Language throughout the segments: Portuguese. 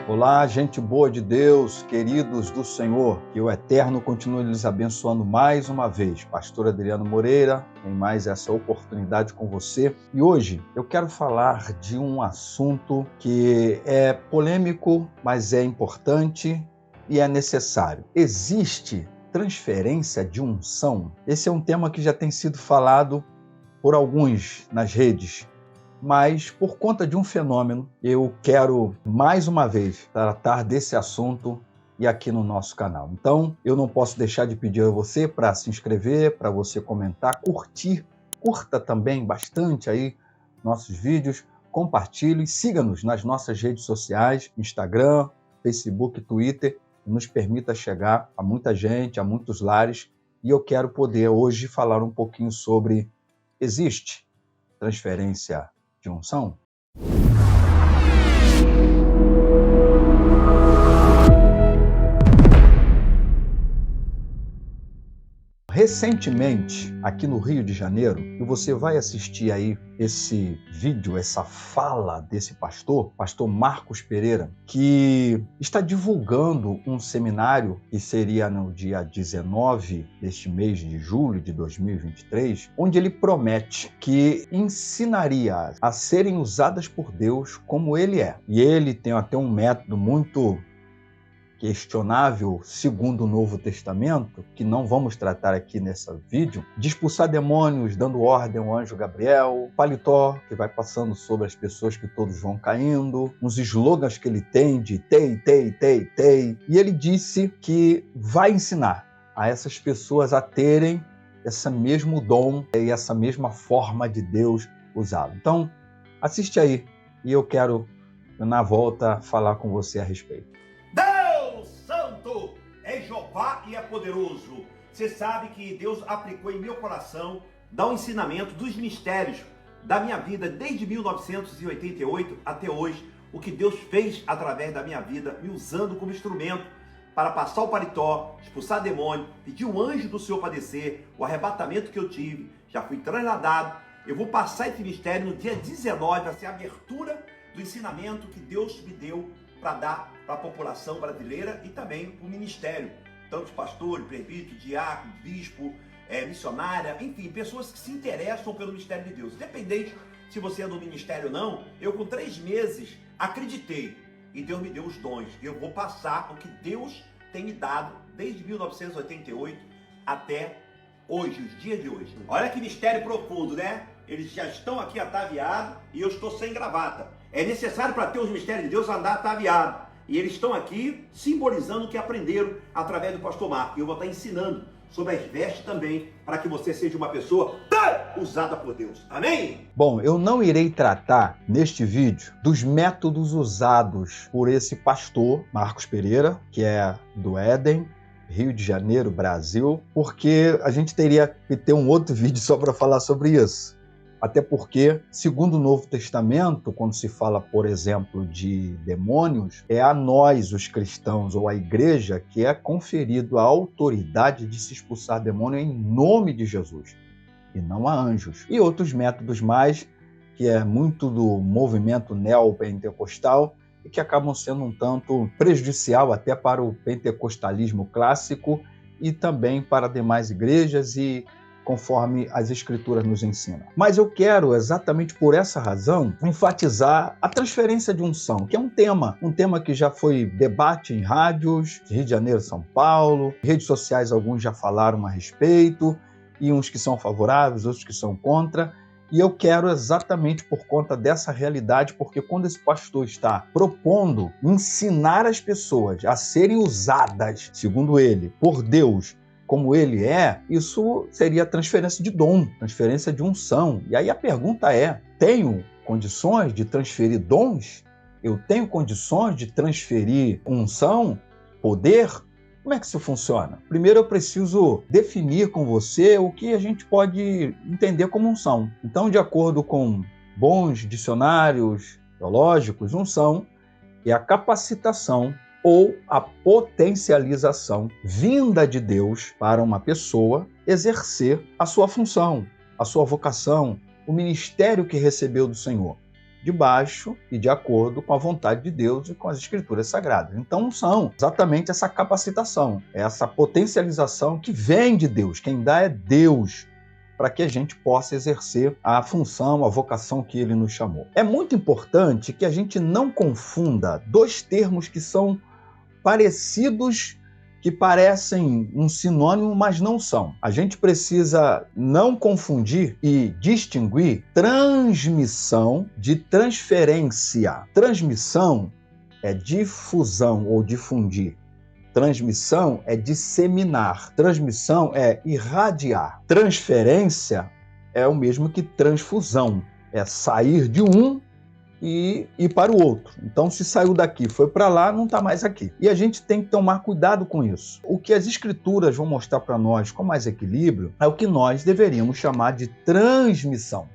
Olá, gente boa de Deus, queridos do Senhor, que o Eterno continue lhes abençoando mais uma vez. Pastor Adriano Moreira, tem mais essa oportunidade com você. E hoje eu quero falar de um assunto que é polêmico, mas é importante e é necessário. Existe transferência de unção? Esse é um tema que já tem sido falado por alguns nas redes, mas por conta de um fenômeno, eu quero mais uma vez tratar desse assunto e aqui no nosso canal. Então, eu não posso deixar de pedir a você para se inscrever, para você comentar, curtir, curta também bastante aí nossos vídeos, compartilhe, siga-nos nas nossas redes sociais, Instagram, Facebook, Twitter, que nos permita chegar a muita gente, a muitos lares, e eu quero poder hoje falar um pouquinho sobre: existe transferência de unção? Recentemente, aqui no Rio de Janeiro, e você vai assistir aí esse vídeo, essa fala desse pastor Marcos Pereira, que está divulgando um seminário que seria no dia 19 deste mês de julho de 2023, onde ele promete que ensinaria a serem usadas por Deus como ele é. E ele tem até um método muito questionável, segundo o Novo Testamento, que não vamos tratar aqui nesse vídeo, de expulsar demônios, dando ordem ao anjo Gabriel, paletó, que vai passando sobre as pessoas que todos vão caindo, uns slogans que ele tem de tei, e ele disse que vai ensinar a essas pessoas a terem esse mesmo dom e essa mesma forma de Deus usá-lo. Então, assiste aí e eu quero, na volta, falar com você a respeito. É Jeová e é poderoso. Você sabe que Deus aplicou em meu coração, dá um ensinamento dos mistérios da minha vida desde 1988 até hoje, o que Deus fez através da minha vida, me usando como instrumento para passar o paletó, expulsar demônio, pedir o anjo do Senhor para descer, o arrebatamento que eu tive, já fui trasladado. Eu vou passar esse mistério no dia 19, vai ser a abertura do ensinamento que Deus me deu para dar para a população brasileira e também para o ministério, tanto pastores, presbítero, diácono, bispo, missionária, enfim, pessoas que se interessam pelo mistério de Deus. Independente se você é do ministério ou não, eu com 3 meses acreditei e Deus me deu os dons. Eu vou passar o que Deus tem me dado desde 1988 até hoje, os dias de hoje. Olha que mistério profundo, né? Eles já estão aqui ataviados e eu estou sem gravata. É necessário para ter os mistérios de Deus andar ataviado. E eles estão aqui simbolizando o que aprenderam através do pastor Marcos. E eu vou estar ensinando sobre as vestes também, para que você seja uma pessoa usada por Deus. Amém? Bom, eu não irei tratar neste vídeo dos métodos usados por esse pastor Marcos Pereira, que é do Éden, Rio de Janeiro, Brasil, porque a gente teria que ter um outro vídeo só para falar sobre isso. Até porque, segundo o Novo Testamento, quando se fala, por exemplo, de demônios, é a nós, os cristãos, ou a igreja, que é conferido a autoridade de se expulsar demônio em nome de Jesus, e não a anjos. E outros métodos mais, que é muito do movimento neopentecostal, e que acabam sendo um tanto prejudicial até para o pentecostalismo clássico e também para demais igrejas e conforme as Escrituras nos ensinam. Mas eu quero, exatamente por essa razão, enfatizar a transferência de unção, que é um tema que já foi debate em rádios, Rio de Janeiro, São Paulo, redes sociais, alguns já falaram a respeito, e uns que são favoráveis, outros que são contra, e eu quero exatamente por conta dessa realidade, porque quando esse pastor está propondo ensinar as pessoas a serem usadas, segundo ele, por Deus, como ele é, isso seria transferência de dom, transferência de unção. E aí a pergunta é: tenho condições de transferir dons? Eu tenho condições de transferir unção, poder? Como é que isso funciona? Primeiro eu preciso definir com você o que a gente pode entender como unção. Então, de acordo com bons dicionários teológicos, unção é a capacitação ou a potencialização vinda de Deus para uma pessoa exercer a sua função, a sua vocação, o ministério que recebeu do Senhor. debaixo e de acordo com a vontade de Deus e com as Escrituras Sagradas. Então, são exatamente essa capacitação, essa potencialização que vem de Deus. Quem dá é Deus, para que a gente possa exercer a função, a vocação que Ele nos chamou. É muito importante que a gente não confunda dois termos que são parecidos, que parecem um sinônimo, mas não são. A gente precisa não confundir e distinguir transmissão de transferência. Transmissão é difusão ou difundir. Transmissão é disseminar. Transmissão é irradiar. Transferência é o mesmo que transfusão. É sair de um e ir para o outro. Então, se saiu daqui, foi para lá, não está mais aqui. E a gente tem que tomar cuidado com isso. O que as Escrituras vão mostrar para nós com mais equilíbrio é o que nós deveríamos chamar de transmissão.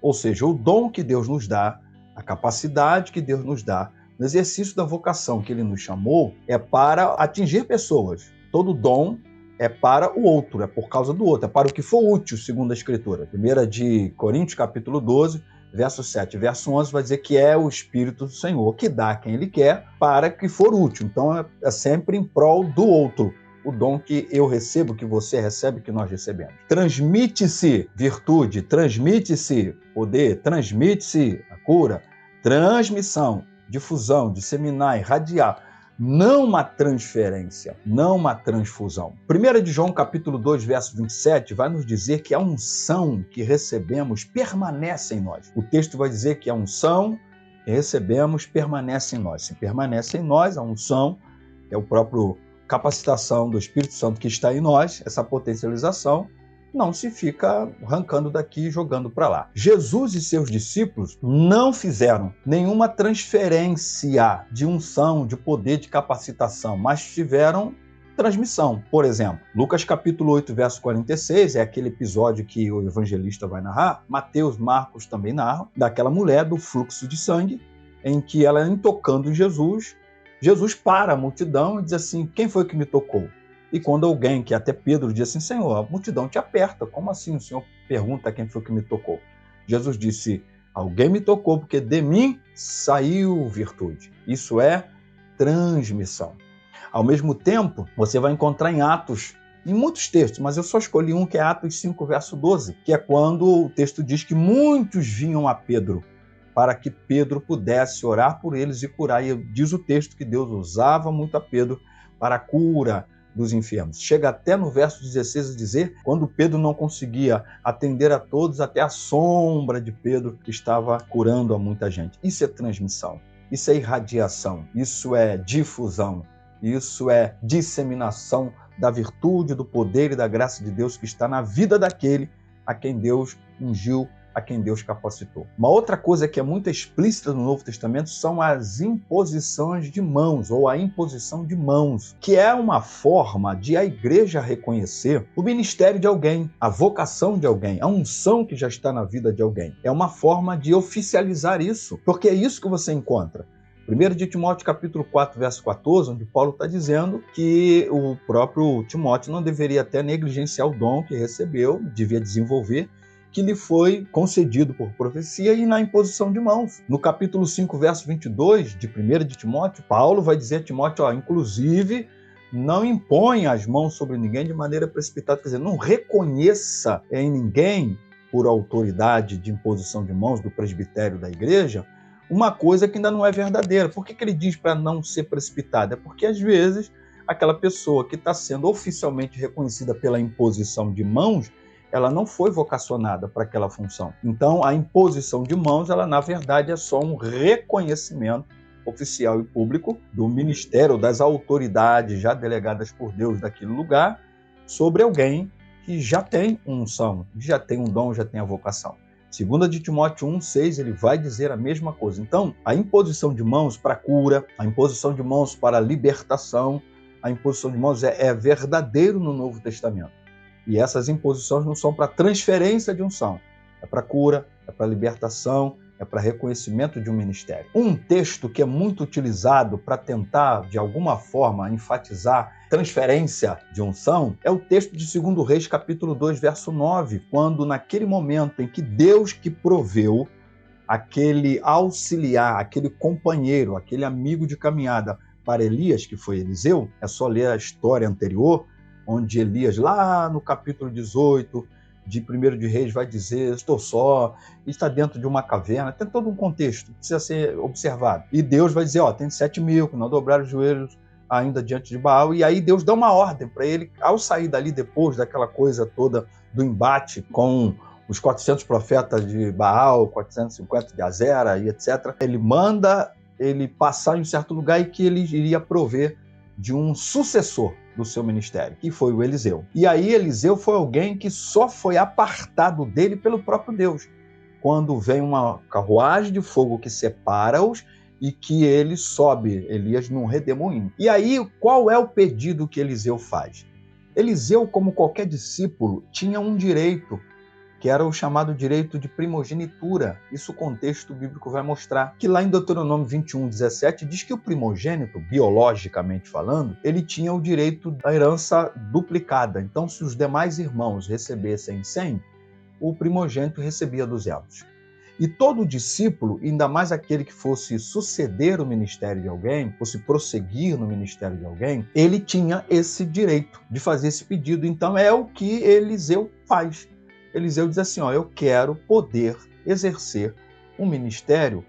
Ou seja, o dom que Deus nos dá, a capacidade que Deus nos dá, no exercício da vocação que Ele nos chamou, é para atingir pessoas. Todo dom é para o outro, é por causa do outro, é para o que for útil, segundo a Escritura. 1 de Coríntios, capítulo 12, verso 7 e verso 11, vai dizer que é o Espírito do Senhor que dá a quem Ele quer para que for útil. Então, é sempre em prol do outro. O dom que eu recebo, que você recebe, que nós recebemos. Transmite-se virtude, transmite-se poder, transmite-se a cura, transmissão, difusão, disseminar, irradiar. Não uma transferência, não uma transfusão. 1 de João, capítulo 2, verso 27, vai nos dizer que a unção que recebemos permanece em nós. O texto vai dizer que a unção que recebemos permanece em nós. Se permanece em nós, a unção é o próprio capacitação do Espírito Santo que está em nós, essa potencialização, não se fica arrancando daqui e jogando para lá. Jesus e seus discípulos não fizeram nenhuma transferência de unção, de poder, de capacitação, mas tiveram transmissão. Por exemplo, Lucas capítulo 8, verso 46, é aquele episódio que o evangelista vai narrar, Mateus, Marcos também narram, daquela mulher do fluxo de sangue, em que ela, tocando em Jesus, Jesus para a multidão e diz assim, quem foi que me tocou? E quando alguém, que até Pedro, diz assim, Senhor, a multidão te aperta, como assim o Senhor pergunta quem foi que me tocou? Jesus disse, alguém me tocou porque de mim saiu virtude. Isso é transmissão. Ao mesmo tempo, você vai encontrar em Atos, em muitos textos, mas eu só escolhi um que é Atos 5, verso 12, que é quando o texto diz que muitos vinham a Pedro, para que Pedro pudesse orar por eles e curar. E diz o texto que Deus usava muito a Pedro para a cura dos enfermos. Chega até no verso 16 a dizer, quando Pedro não conseguia atender a todos, até a sombra de Pedro estava curando a muita gente. Isso é transmissão, isso é irradiação, isso é difusão, isso é disseminação da virtude, do poder e da graça de Deus que está na vida daquele a quem Deus ungiu, a quem Deus capacitou. Uma outra coisa que é muito explícita no Novo Testamento são as imposições de mãos, ou a imposição de mãos, que é uma forma de a igreja reconhecer o ministério de alguém, a vocação de alguém, a unção que já está na vida de alguém. É uma forma de oficializar isso, porque é isso que você encontra. 1 de Timóteo, capítulo 4, verso 14, onde Paulo está dizendo que o próprio Timóteo não deveria até negligenciar o dom que recebeu, devia desenvolver, que lhe foi concedido por profecia e na imposição de mãos. No capítulo 5, verso 22 de 1 de Timóteo, Paulo vai dizer a Timóteo, inclusive, não imponha as mãos sobre ninguém de maneira precipitada, quer dizer, não reconheça em ninguém, por autoridade de imposição de mãos do presbitério da igreja, uma coisa que ainda não é verdadeira. Por que ele diz para não ser precipitada? É porque, às vezes, aquela pessoa que está sendo oficialmente reconhecida pela imposição de mãos, ela não foi vocacionada para aquela função. Então, a imposição de mãos, ela na verdade é só um reconhecimento oficial e público do ministério, das autoridades já delegadas por Deus daquele lugar, sobre alguém que já tem unção, já tem um dom, já tem a vocação. 2 de Timóteo 1,6, ele vai dizer a mesma coisa. Então, a imposição de mãos para cura, a imposição de mãos para libertação, a imposição de mãos é verdadeiro no Novo Testamento. E essas imposições não são para transferência de unção, é para cura, é para libertação, é para reconhecimento de um ministério. Um texto que é muito utilizado para tentar, de alguma forma, enfatizar transferência de unção é o texto de 2 Reis, capítulo 2, verso 9, quando naquele momento em que Deus que proveu aquele auxiliar, aquele companheiro, aquele amigo de caminhada para Elias, que foi Eliseu. É só ler a história anterior, onde Elias, lá no capítulo 18 de 1 de Reis, vai dizer: estou só, está dentro de uma caverna. Tem todo um contexto que precisa ser observado. E Deus vai dizer: tem 7.000 que não dobraram os joelhos ainda diante de Baal. E aí Deus dá uma ordem para ele, ao sair dali, depois daquela coisa toda do embate com os 400 profetas de Baal, 450 de Azera e etc. Ele manda ele passar em um certo lugar e que ele iria prover de um sucessor do seu ministério, que foi o Eliseu. E aí Eliseu foi alguém que só foi apartado dele pelo próprio Deus, quando vem uma carruagem de fogo que separa-os e que ele sobe, Elias, num redemoinho. E aí, qual é o pedido que Eliseu faz? Eliseu, como qualquer discípulo, tinha um direito, que era o chamado direito de primogenitura. Isso o contexto bíblico vai mostrar. Que lá em Deuteronômio 21:17 diz que o primogênito, biologicamente falando, ele tinha o direito da herança duplicada. Então, se os demais irmãos recebessem 100, o primogênito recebia 200. E todo discípulo, ainda mais aquele que fosse suceder o ministério de alguém, fosse prosseguir no ministério de alguém, ele tinha esse direito de fazer esse pedido. Então é o que Eliseu faz. Eliseu diz assim: eu quero poder exercer um ministério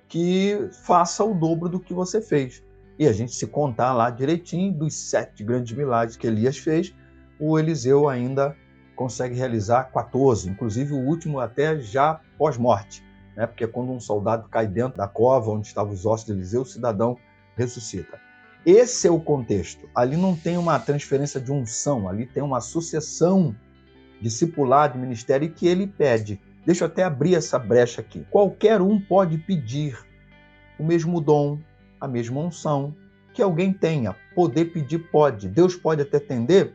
que faça o dobro do que você fez. E a gente se contar lá direitinho dos 7 grandes milagres que Elias fez, o Eliseu ainda consegue realizar 14, inclusive o último até já pós-morte, né? Porque quando um soldado cai dentro da cova onde estavam os ossos de Eliseu, o cidadão ressuscita. Esse é o contexto. Ali não tem uma transferência de unção, ali tem uma sucessão discipular de ministério que ele pede. Deixa eu até abrir essa brecha aqui. Qualquer um pode pedir o mesmo dom, a mesma unção que alguém tenha. Poder pedir pode. Deus pode até atender?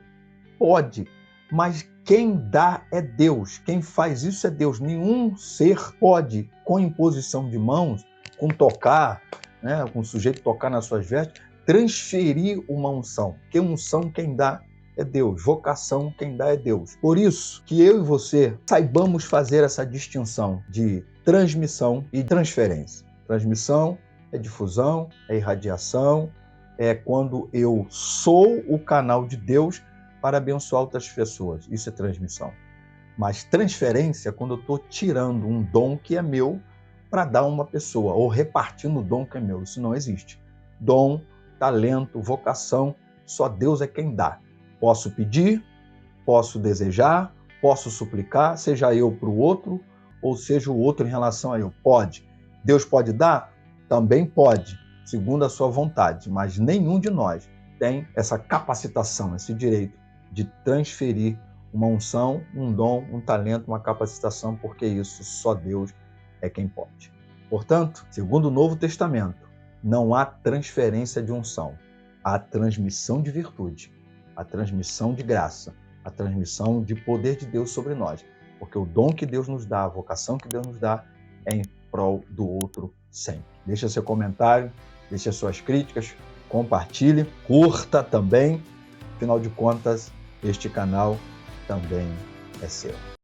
Pode. Mas quem dá é Deus. Quem faz isso é Deus. Nenhum ser pode, com imposição de mãos, com tocar, né, com o sujeito tocar nas suas vestes, transferir uma unção. Porque unção quem dá é Deus. Vocação quem dá é Deus. Por isso que eu e você saibamos fazer essa distinção de transmissão e transferência. Transmissão é difusão, é irradiação, é quando eu sou o canal de Deus para abençoar outras pessoas. Isso é transmissão. Mas transferência é quando eu estou tirando um dom que é meu para dar a uma pessoa, ou repartindo o dom que é meu. Isso não existe. Dom, talento, vocação, só Deus é quem dá. Posso pedir, posso desejar, posso suplicar, seja eu para o outro, ou seja o outro em relação a eu. Pode. Deus pode dar? Também pode, segundo a sua vontade. Mas nenhum de nós tem essa capacitação, esse direito de transferir uma unção, um dom, um talento, uma capacitação, porque isso só Deus é quem pode. Portanto, segundo o Novo Testamento, não há transferência de unção, há transmissão de virtude, a transmissão de graça, a transmissão de poder de Deus sobre nós, porque o dom que Deus nos dá, a vocação que Deus nos dá é em prol do outro sempre. Deixa seu comentário, deixa suas críticas, compartilhe, curta também, afinal de contas, este canal também é seu.